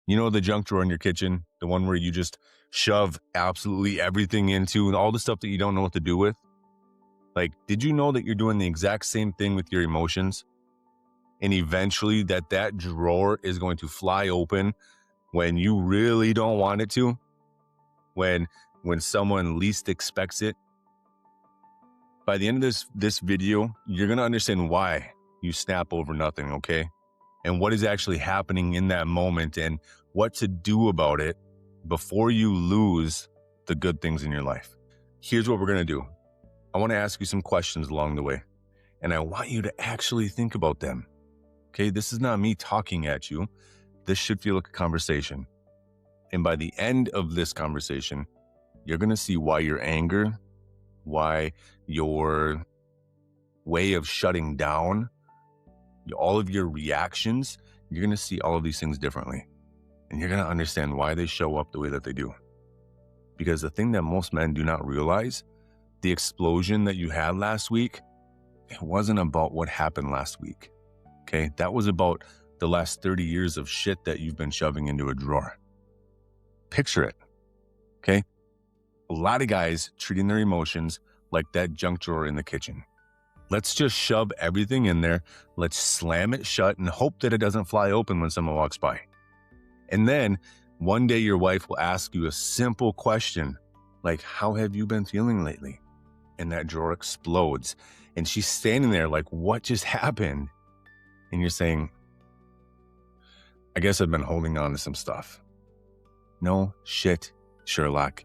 You know, the junk drawer in your kitchen, the one where you just shove absolutely everything into and all the stuff that you don't know what to do with? Like, did you know that you're doing the exact same thing with your emotions? And eventually that drawer is going to fly open when you really don't want it to, when someone least expects it. By the end of this video, you're going to understand why you snap over nothing, okay? And what is actually happening in that moment and what to do about it before you lose the good things in your life. Here's what we're going to do. I want to ask you some questions along the way, and I want you to actually think about them. Okay, this is not me talking at you. This should feel like a conversation. And by the end of this conversation, you're going to see why your anger, why your way of shutting down, all of your reactions, you're going to see all of these things differently. And you're going to understand why they show up the way that they do. Because the thing that most men do not realize, the explosion that you had last week, it wasn't about what happened last week. Okay, that was about the last 30 years of shit that you've been shoving into a drawer. Picture it. Okay, a lot of guys treating their emotions like that junk drawer in the kitchen. Let's just shove everything in there. Let's slam it shut and hope that it doesn't fly open when someone walks by. And then one day your wife will ask you a simple question like, how have you been feeling lately? And that drawer explodes. And she's standing there like, what just happened? And you're saying, I guess I've been holding on to some stuff. No shit, Sherlock.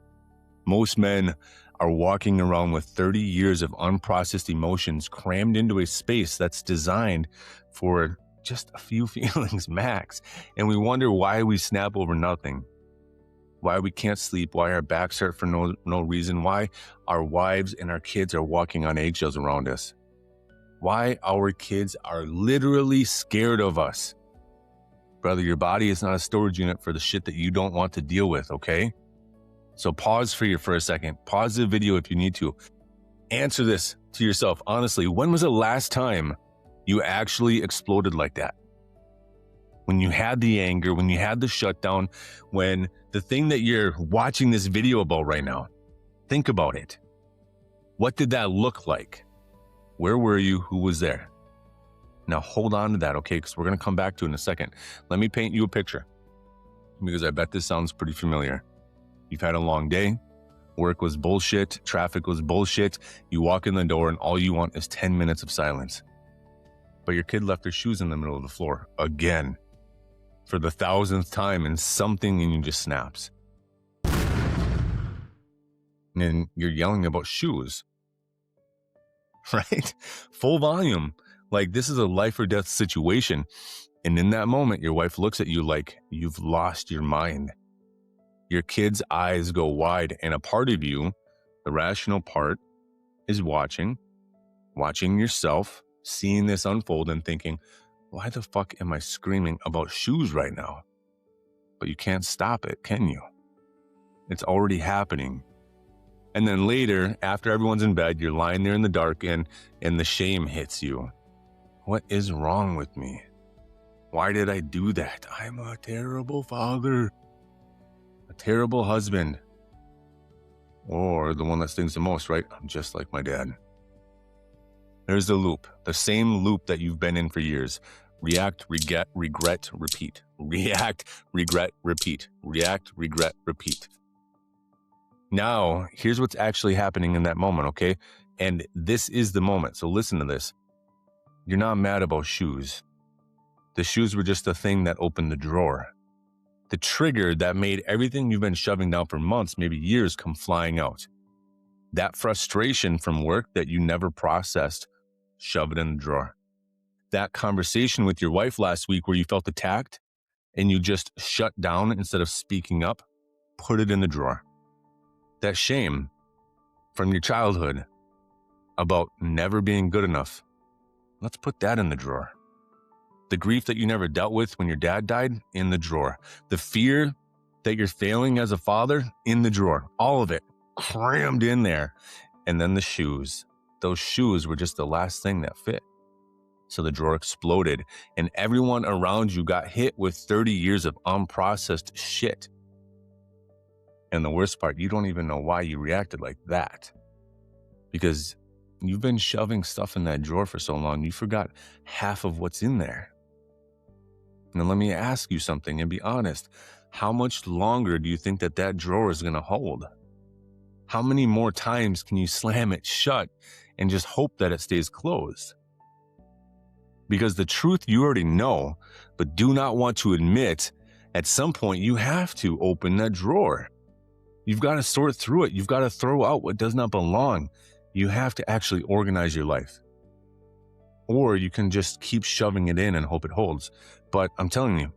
Most men are walking around with 30 years of unprocessed emotions crammed into a space that's designed for just a few feelings max. And we wonder why we snap over nothing, why we can't sleep, why our backs hurt for no reason, why our wives and our kids are walking on eggshells around us, why our kids are literally scared of us. Brother, your body is not a storage unit for the shit that you don't want to deal with, okay? So pause for a second. Pause the video if you need to. Answer this to yourself. Honestly, when was the last time you actually exploded like that? When you had the anger, when you had the shutdown, when the thing that you're watching this video about right now, think about it. What did that look like? Where were you? Who was there? Now hold on to that, okay? Because we're going to come back to it in a second. Let me paint you a picture, because I bet this sounds pretty familiar. You've had a long day. Work was bullshit. Traffic was bullshit. You walk in the door and all you want is 10 minutes of silence. But your kid left their shoes in the middle of the floor again for the 1,000th time, and something in you just snaps. And you're yelling about shoes, right? Full volume. Like, this is a life or death situation. And in that moment, your wife looks at you like you've lost your mind. Your kid's eyes go wide, and a part of you, the rational part, is watching yourself, seeing this unfold and thinking, why the fuck am I screaming about shoes right now? But you can't stop it, can you? It's already happening. And then later, after everyone's in bed, you're lying there in the dark and the shame hits you. What is wrong with me? Why did I do that? I'm a terrible father. A terrible husband. Or the one that stings the most, right? I'm just like my dad. There's the loop. The same loop that you've been in for years. React, regret, repeat. React, regret, repeat. React, regret, repeat. Now, here's what's actually happening in that moment, okay? And this is the moment. So listen to this. You're not mad about shoes. The shoes were just the thing that opened the drawer. The trigger that made everything you've been shoving down for months, maybe years, come flying out. That frustration from work that you never processed, shove it in the drawer. That conversation with your wife last week where you felt attacked and you just shut down instead of speaking up, put it in the drawer. That shame from your childhood about never being good enough, let's put that in the drawer. The grief that you never dealt with when your dad died, in the drawer. The fear that you're failing as a father, in the drawer. All of it crammed in there. And then the shoes. Those shoes were just the last thing that fit. So the drawer exploded and everyone around you got hit with 30 years of unprocessed shit. And the worst part, you don't even know why you reacted like that. Because you've been shoving stuff in that drawer for so long, you forgot half of what's in there. Now let me ask you something and be honest. How much longer do you think that drawer is going to hold? How many more times can you slam it shut and just hope that it stays closed? Because the truth you already know, but do not want to admit, at some point you have to open that drawer. You've got to sort through it. You've got to throw out what does not belong. You have to actually organize your life. Or you can just keep shoving it in and hope it holds. But I'm telling you,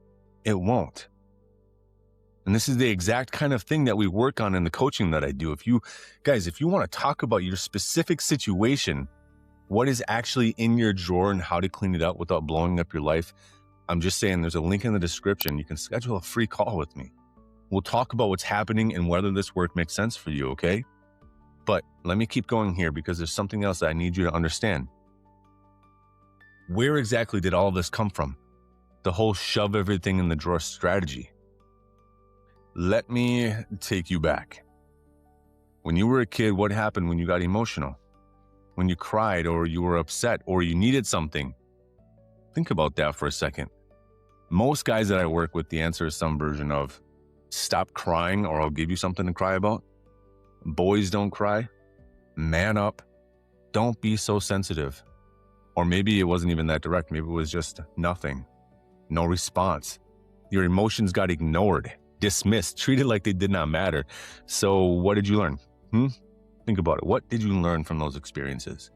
it won't. And this is the exact kind of thing that we work on in the coaching that I do. If you want to talk about your specific situation, what is actually in your drawer and how to clean it up without blowing up your life, I'm just saying there's a link in the description. You can schedule a free call with me. We'll talk about what's happening and whether this work makes sense for you, okay? But let me keep going here because there's something else that I need you to understand. Where exactly did all of this come from? The whole shove everything in the drawer strategy. Let me take you back. When you were a kid, what happened when you got emotional? When you cried or you were upset or you needed something? Think about that for a second. Most guys that I work with, the answer is some version of stop crying or I'll give you something to cry about. Boys don't cry. Man up. Don't be so sensitive. Or maybe it wasn't even that direct. Maybe it was just nothing. No response. Your emotions got ignored, dismissed, treated like they did not matter. So what did you learn? Think about it. What did you learn from those experiences?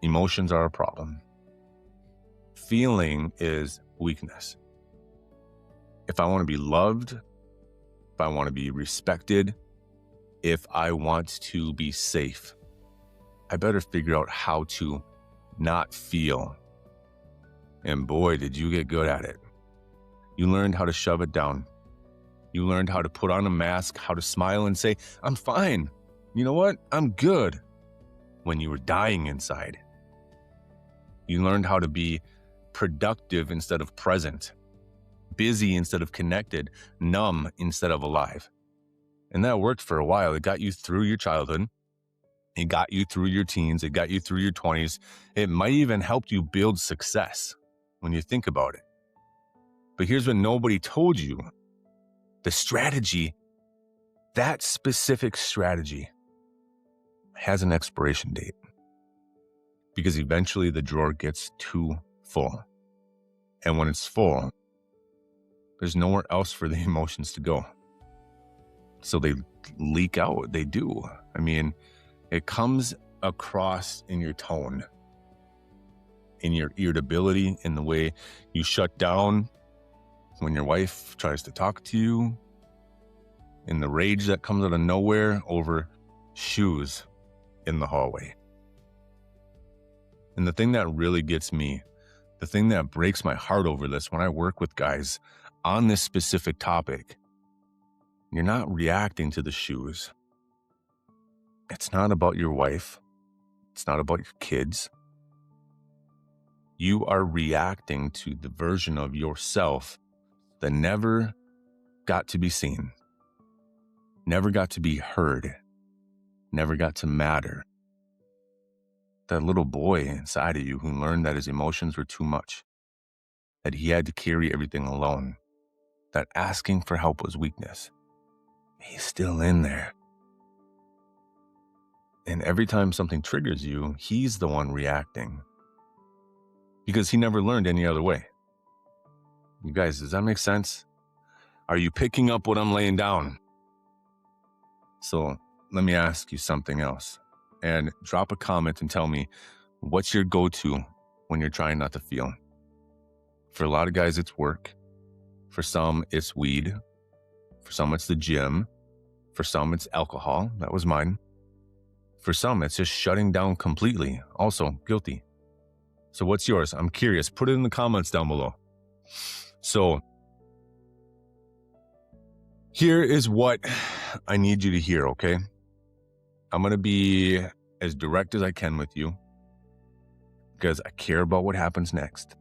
Emotions are a problem. Feeling is weakness. If I want to be loved, if I want to be respected, if I want to be safe, I better figure out how to not feel. And boy, did you get good at it. You learned how to shove it down. You learned how to put on a mask, how to smile and say, I'm fine. You know what? I'm good. When you were dying inside. You learned how to be productive instead of present, busy instead of connected, numb instead of alive. And that worked for a while. It got you through your childhood. It got you through your teens. It got you through your 20s. It might even help you build success when you think about it. But here's what nobody told you. The strategy, that specific strategy, has an expiration date. Because eventually the drawer gets too full. And when it's full, there's nowhere else for the emotions to go. So they leak out. They do. I mean, it comes across in your tone, in your irritability, in the way you shut down when your wife tries to talk to you, in the rage that comes out of nowhere over shoes in the hallway. And the thing that really gets me, the thing that breaks my heart over this when I work with guys on this specific topic, you're not reacting to the shoes. It's not about your wife. It's not about your kids. You are reacting to the version of yourself that never got to be seen, never got to be heard, never got to matter. That little boy inside of you who learned that his emotions were too much, that he had to carry everything alone, that asking for help was weakness. He's still in there. And every time something triggers you, he's the one reacting. Because he never learned any other way. You guys, does that make sense? Are you picking up what I'm laying down? So let me ask you something else. And drop a comment and tell me, what's your go-to when you're trying not to feel? For a lot of guys, it's work. For some, it's weed. For some, it's the gym. For some, it's alcohol. That was mine. For some, it's just shutting down completely. Also, guilty. So what's yours? I'm curious. Put it in the comments down below. So here is what I need you to hear, okay? I'm going to be as direct as I can with you. because I care about what happens next.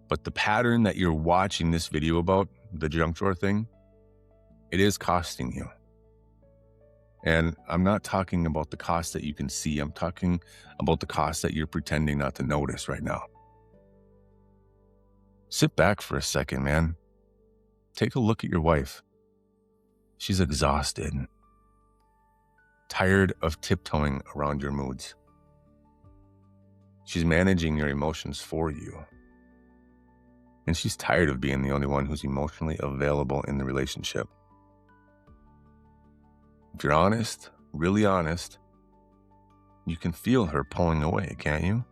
But the pattern that you're watching this video about, the junk drawer thing, it is costing you. And I'm not talking about the cost that you can see. I'm talking about the cost that you're pretending not to notice right now. Sit back for a second, man. Take a look at your wife. She's exhausted, tired of tiptoeing around your moods. She's managing your emotions for you. And she's tired of being the only one who's emotionally available in the relationship. If you're honest, really honest, you can feel her pulling away, can't you?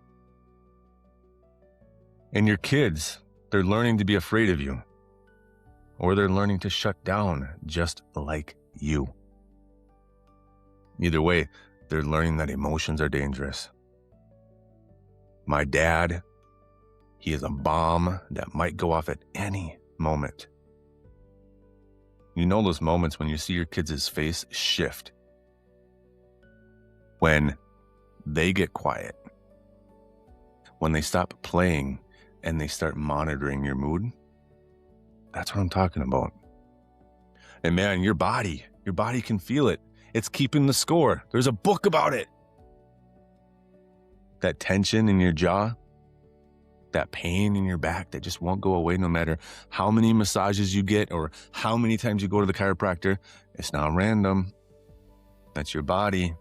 And your kids, they're learning to be afraid of you. Or they're learning to shut down just like you. Either way, they're learning that emotions are dangerous. My dad, he is a bomb that might go off at any moment. You know those moments when you see your kids' face shift. When they get quiet. When they stop playing and they start monitoring your mood. That's what I'm talking about. And man, your body can feel it. It's keeping the score. There's a book about it. That tension in your jaw, that pain in your back that just won't go away no matter how many massages you get or how many times you go to the chiropractor. It's not random. That's your body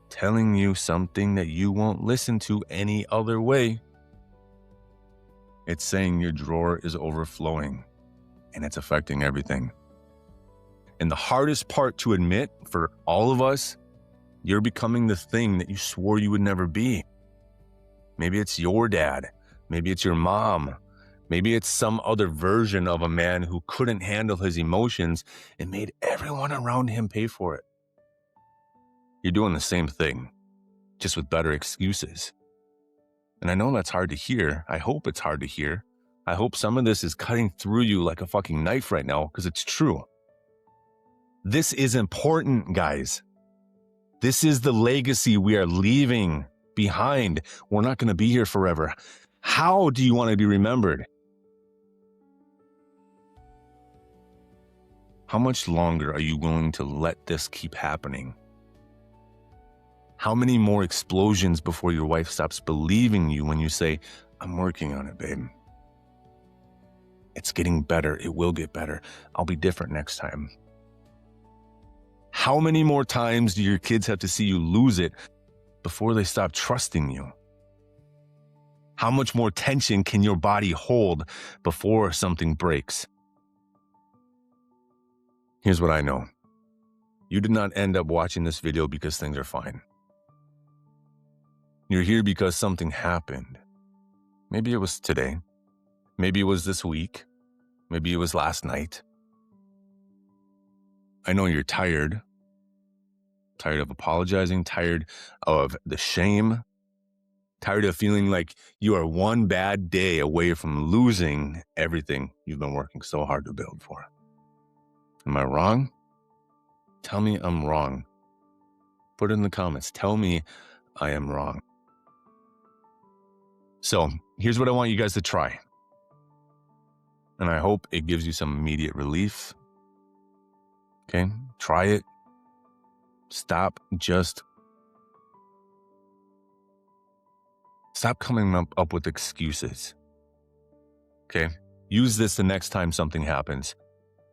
telling you something that you won't listen to any other way. It's saying your drawer is overflowing and it's affecting everything. And the hardest part to admit for all of us, you're becoming the thing that you swore you would never be. Maybe it's your dad. Maybe it's your mom. Maybe it's some other version of a man who couldn't handle his emotions and made everyone around him pay for it. You're doing the same thing, just with better excuses. And I know that's hard to hear. I hope it's hard to hear. I hope some of this is cutting through you like a fucking knife right now, because it's true. This is important, guys. This is the legacy we are leaving behind. We're not going to be here forever. How do you want to be remembered? How much longer are you willing to let this keep happening? How many more explosions before your wife stops believing you when you say, I'm working on it, babe. It's getting better. It will get better. I'll be different next time. How many more times do your kids have to see you lose it before they stop trusting you? How much more tension can your body hold before something breaks? Here's what I know. You did not end up watching this video because things are fine. You're here because something happened. Maybe it was today. Maybe it was this week. Maybe it was last night. I know you're tired. Tired of apologizing, tired of the shame, tired of feeling like you are one bad day away from losing everything you've been working so hard to build for. Am I wrong? Tell me I'm wrong. Put it in the comments. Tell me I am wrong. So here's what I want you guys to try. And I hope it gives you some immediate relief. Okay, try it. Stop coming up with excuses. Okay, use this the next time something happens.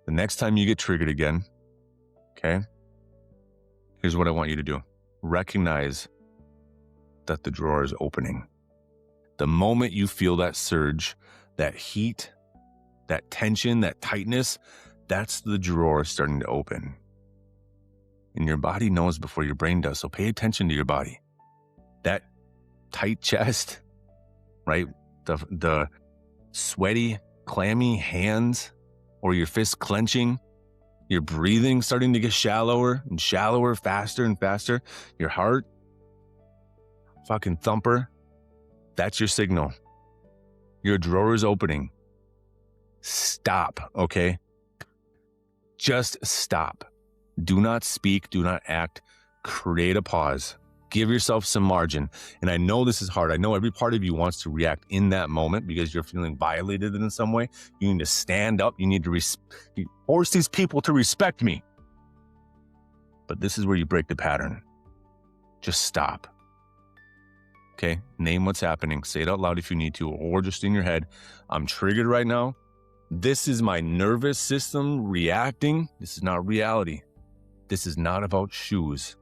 The next time you get triggered again. Okay, here's what I want you to do. Recognize that the drawer is opening. The moment you feel that surge, that heat, that tension, that tightness, that's the drawer starting to open. And your body knows before your brain does, so pay attention to your body. That tight chest, right? The sweaty, clammy hands, or your fists clenching, your breathing starting to get shallower and shallower, faster and faster, your heart, fucking thumper, that's your signal. Your drawer is opening. Stop, okay? Just stop. Do not speak, do not act. Create a pause. Give yourself some margin. And I know this is hard. I know every part of you wants to react in that moment because you're feeling violated in some way. You need to stand up. You need to force these people to respect me. But this is where you break the pattern. Just stop. Okay? Name what's happening. Say it out loud if you need to, or just in your head. I'm triggered right now. This is my nervous system reacting. This is not reality. This is not about shoes.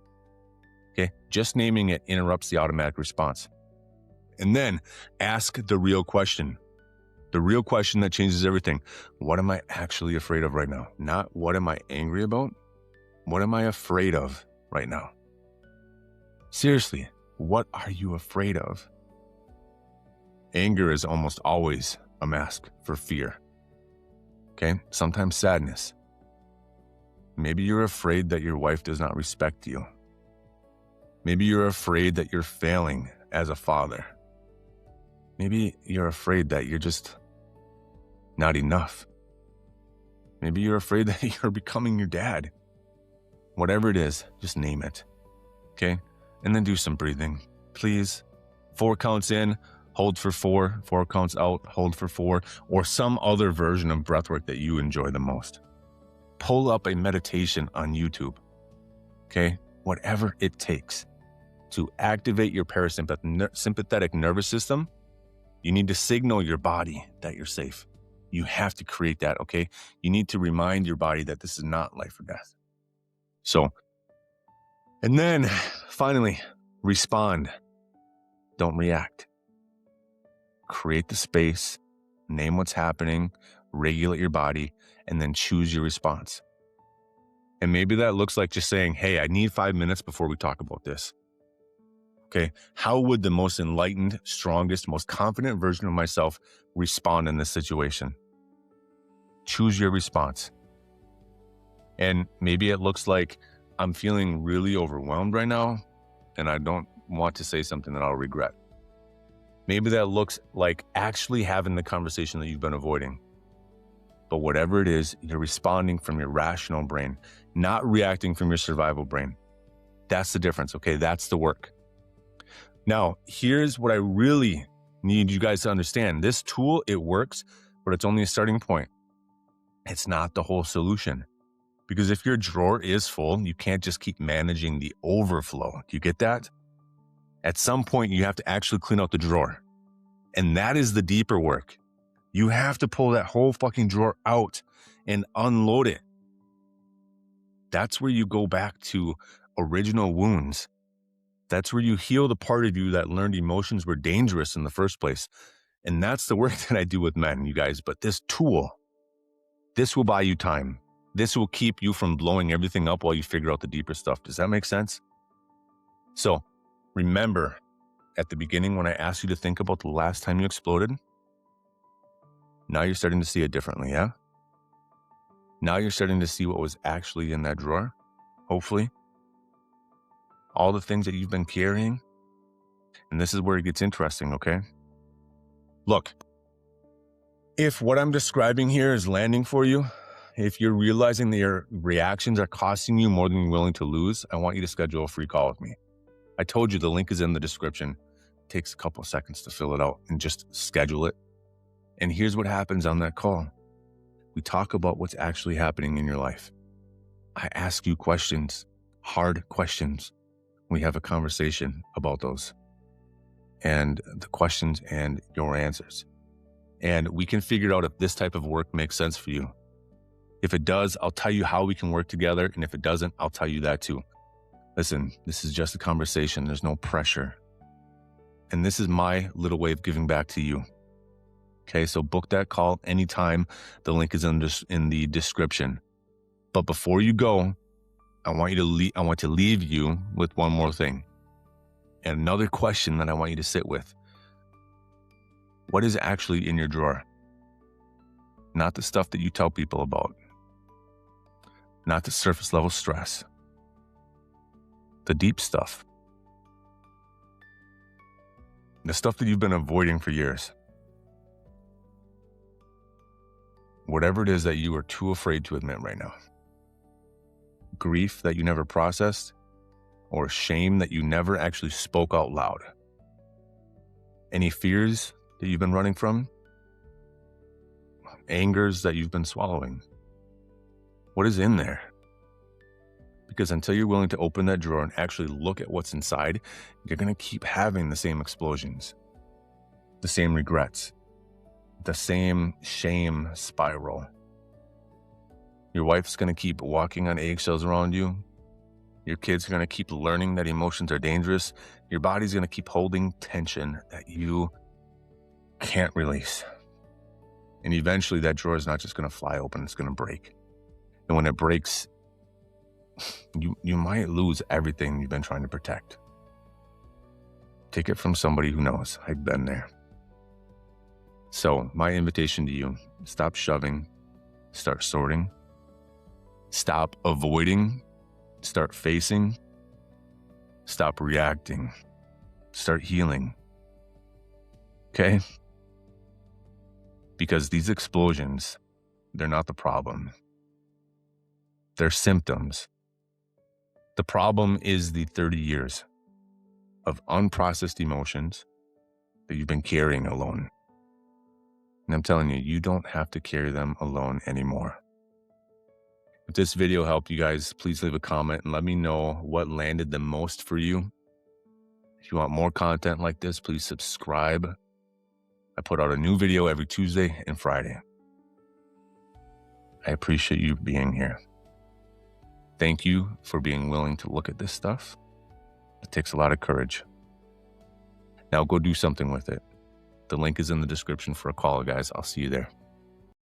Okay? Just naming it interrupts the automatic response. And then ask the real question. The real question that changes everything. What am I actually afraid of right now? Not what am I angry about? What am I afraid of right now? Seriously, what are you afraid of? Anger is almost always a mask for fear. Okay? Sometimes sadness. Maybe you're afraid that your wife does not respect you. Maybe you're afraid that you're failing as a father. Maybe you're afraid that you're just not enough. Maybe you're afraid that you're becoming your dad. Whatever it is, just name it. Okay? And then do some breathing. Please. 4 counts in, hold for 4. 4 counts out, hold for 4. Or some other version of breathwork that you enjoy the most. Pull up a meditation on YouTube. Okay? Whatever it takes to activate your parasympathetic nervous system. You need to signal your body that you're safe. You have to create that, okay? You need to remind your body that this is not life or death. So, and then finally, respond. Don't react. Create the space, name what's happening, regulate your body, and then choose your response. And maybe that looks like just saying, hey, I need 5 minutes before we talk about this. Okay, how would the most enlightened, strongest, most confident version of myself respond in this situation? Choose your response. And maybe it looks like I'm feeling really overwhelmed right now, and I don't want to say something that I'll regret. Maybe that looks like actually having the conversation that you've been avoiding. But whatever it is, you're responding from your rational brain, not reacting from your survival brain. That's the difference, okay? That's the work. Now, here's what I really need you guys to understand. This tool, it works, but it's only a starting point. It's not the whole solution. Because if your drawer is full, you can't just keep managing the overflow. Do you get that? At some point, you have to actually clean out the drawer. And that is the deeper work. You have to pull that whole fucking drawer out and unload it. That's where you go back to original wounds. That's where you heal the part of you that learned emotions were dangerous in the first place. And that's the work that I do with men, you guys. But this tool, this will buy you time. This will keep you from blowing everything up while you figure out the deeper stuff. Does that make sense? So remember, at the beginning when I asked you to think about the last time you exploded, now you're starting to see it differently, yeah? Now you're starting to see what was actually in that drawer, hopefully. All the things that you've been carrying. And this is where it gets interesting, okay? Look, if what I'm describing here is landing for you, if you're realizing that your reactions are costing you more than you're willing to lose, I want you to schedule a free call with me. I told you the link is in the description. It takes a couple of seconds to fill it out and just schedule it. And here's what happens on that call. We talk about what's actually happening in your life. I ask you questions, hard questions. We have a conversation about those and the questions and your answers. And we can figure out if this type of work makes sense for you. If it does, I'll tell you how we can work together. And if it doesn't, I'll tell you that too. Listen, this is just a conversation. There's no pressure. And this is my little way of giving back to you. Okay, so book that call anytime. The link is in the description. But before you go, I want to leave you with one more thing. And another question that I want you to sit with. What is actually in your drawer? Not the stuff that you tell people about. Not the surface level stress. The deep stuff. The stuff that you've been avoiding for years. Whatever it is that you are too afraid to admit right now. Grief that you never processed, or shame that you never actually spoke out loud? Any fears that you've been running from? Angers that you've been swallowing? What is in there? Because until you're willing to open that drawer and actually look at what's inside, you're going to keep having the same explosions, the same regrets, the same shame spiral. Your wife's going to keep walking on eggshells around you. Your kids are going to keep learning that emotions are dangerous. Your body's going to keep holding tension that you can't release. And eventually that drawer is not just going to fly open, it's going to break. And when it breaks, you might lose everything you've been trying to protect. Take it from somebody who knows. I've been there. So my invitation to you, stop shoving, start sorting. Stop avoiding, start facing. Stop reacting, start healing. Okay? Because these explosions, they're not the problem. They're symptoms. The problem is the 30 years of unprocessed emotions that you've been carrying alone. And I'm telling you, you don't have to carry them alone anymore. If this video helped you guys, please leave a comment and let me know what landed the most for you. If you want more content like this, please subscribe. I put out a new video every Tuesday and Friday. I appreciate you being here. Thank you for being willing to look at this stuff. It takes a lot of courage. Now go do something with it. The link is in the description for a call, guys. I'll see you there.